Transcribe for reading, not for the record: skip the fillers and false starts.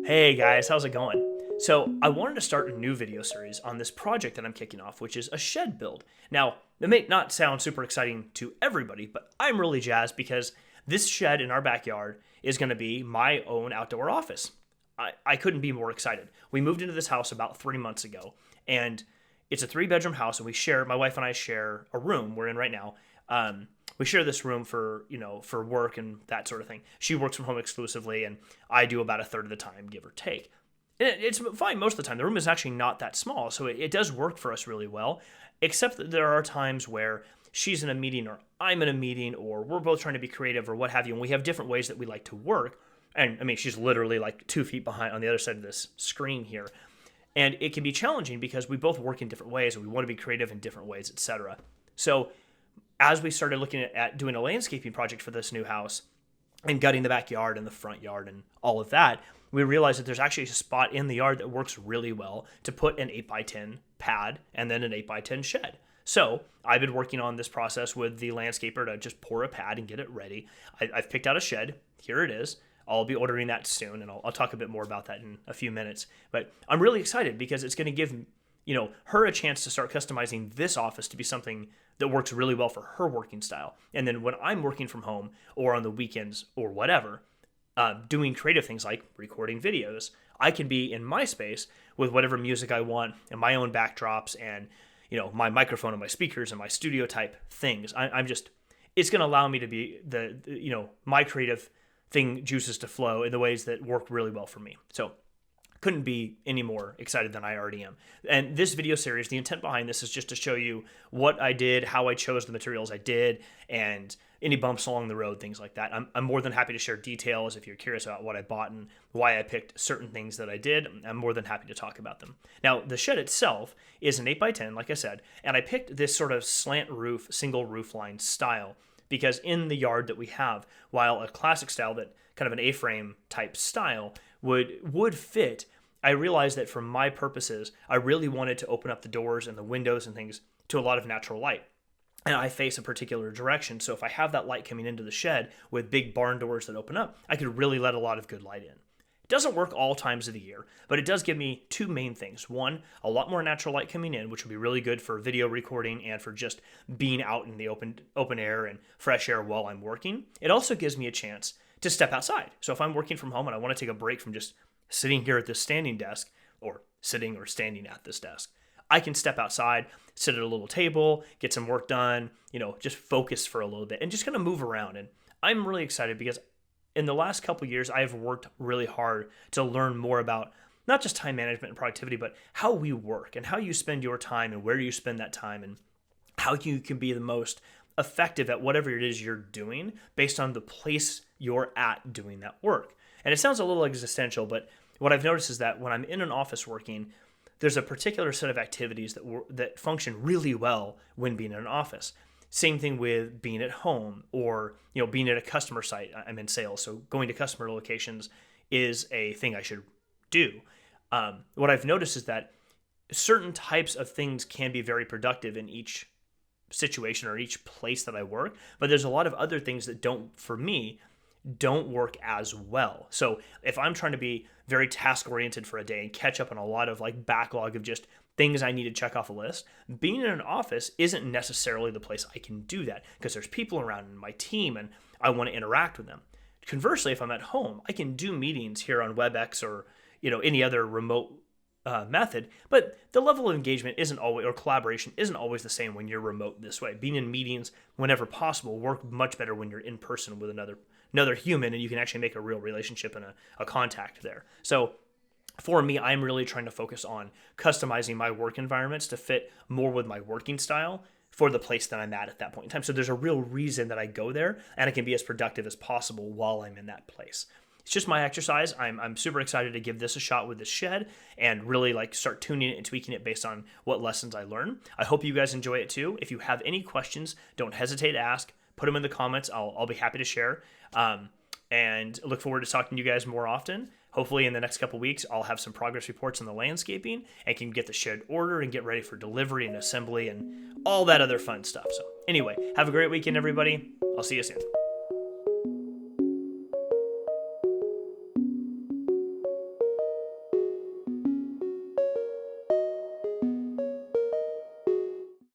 Hey guys, how's it going? So, I wanted to start a new video series on this project that I'm kicking off, which is a shed build. Now, it may not sound super exciting to everybody, but I'm really jazzed because this shed in our backyard is going to be my own outdoor office. I couldn't be more excited. We moved into this house about 3 months ago, and it's a 3 bedroom house, and my wife and I share a room we're in right now. We share this room for work and that sort of thing. She works from home exclusively, and I do about a third of the time, give or take. And it's fine most of the time. The room is actually not that small, so it does work for us really well, except that there are times where she's in a meeting or I'm in a meeting or we're both trying to be creative or what have you, and we have different ways that we like to work. And I mean, she's literally like 2 feet behind on the other side of this screen here. And it can be challenging because we both work in different ways and we want to be creative in different ways, etc. So as we started looking at doing a landscaping project for this new house and gutting the backyard and the front yard and all of that, we realized that there's actually a spot in the yard that works really well to put an 8x10 pad and then an 8x10 shed. So I've been working on this process with the landscaper to just pour a pad and get it ready. I've picked out a shed. Here it is. I'll be ordering that soon, and I'll talk a bit more about that in a few minutes. But I'm really excited because it's going to give her a chance to start customizing this office to be something that works really well for her working style. And then when I'm working from home or on the weekends or whatever, doing creative things like recording videos, I can be in my space with whatever music I want and my own backdrops and my microphone and my speakers and my studio type things. It's going to allow me to be my creative thing juices to flow in the ways that work really well for me. So couldn't be any more excited than I already am. And this video series, the intent behind this is just to show you what I did, how I chose the materials I did, and any bumps along the road, things like that. I'm more than happy to share details if you're curious about what I bought and why I picked certain things that I did. I'm more than happy to talk about them. Now, the shed itself is an 8x10, like I said, and I picked this sort of slant roof, single roof line style because in the yard that we have, while a classic style that kind of an A-frame type style would fit, I realized that for my purposes, I really wanted to open up the doors and the windows and things to a lot of natural light. And I face a particular direction, so if I have that light coming into the shed with big barn doors that open up, I could really let a lot of good light in. It doesn't work all times of the year, but it does give me two main things. One, a lot more natural light coming in, which will be really good for video recording and for just being out in the open air and fresh air while I'm working. It also gives me a chance to step outside. So if I'm working from home and I want to take a break from just sitting here at this standing desk or sitting or standing at this desk, I can step outside, sit at a little table, get some work done, just focus for a little bit and just kind of move around. And I'm really excited because in the last couple of years, I've worked really hard to learn more about not just time management and productivity, but how we work and how you spend your time and where you spend that time and how you can be the most effective at whatever it is you're doing based on the place you're at doing that work. And it sounds a little existential, but what I've noticed is that when I'm in an office working, there's a particular set of activities that function really well when being in an office. Same thing with being at home or being at a customer site. I'm in sales, so going to customer locations is a thing I should do. What I've noticed is that certain types of things can be very productive in each situation or each place that I work, but there's a lot of other things that don't work as well. So if I'm trying to be very task oriented for a day and catch up on a lot of like backlog of just things I need to check off a list, being in an office isn't necessarily the place I can do that because there's people around in my team and I want to interact with them. Conversely, if I'm at home, I can do meetings here on WebEx or any other remote method, but the level of engagement isn't always, or collaboration isn't always the same when you're remote this way. Being in meetings whenever possible work much better when you're in person with another human and you can actually make a real relationship and a contact there. So for me, I'm really trying to focus on customizing my work environments to fit more with my working style for the place that I'm at that point in time. So there's a real reason that I go there and I can be as productive as possible while I'm in that place. It's just my exercise. I'm super excited to give this a shot with this shed and really start tuning it and tweaking it based on what lessons I learn. I hope you guys enjoy it too. If you have any questions, don't hesitate to ask. Put them in the comments. I'll be happy to share. And look forward to talking to you guys more often. Hopefully in the next couple weeks, I'll have some progress reports on the landscaping and can get the shed ordered and get ready for delivery and assembly and all that other fun stuff. So anyway, have a great weekend, everybody. I'll see you soon.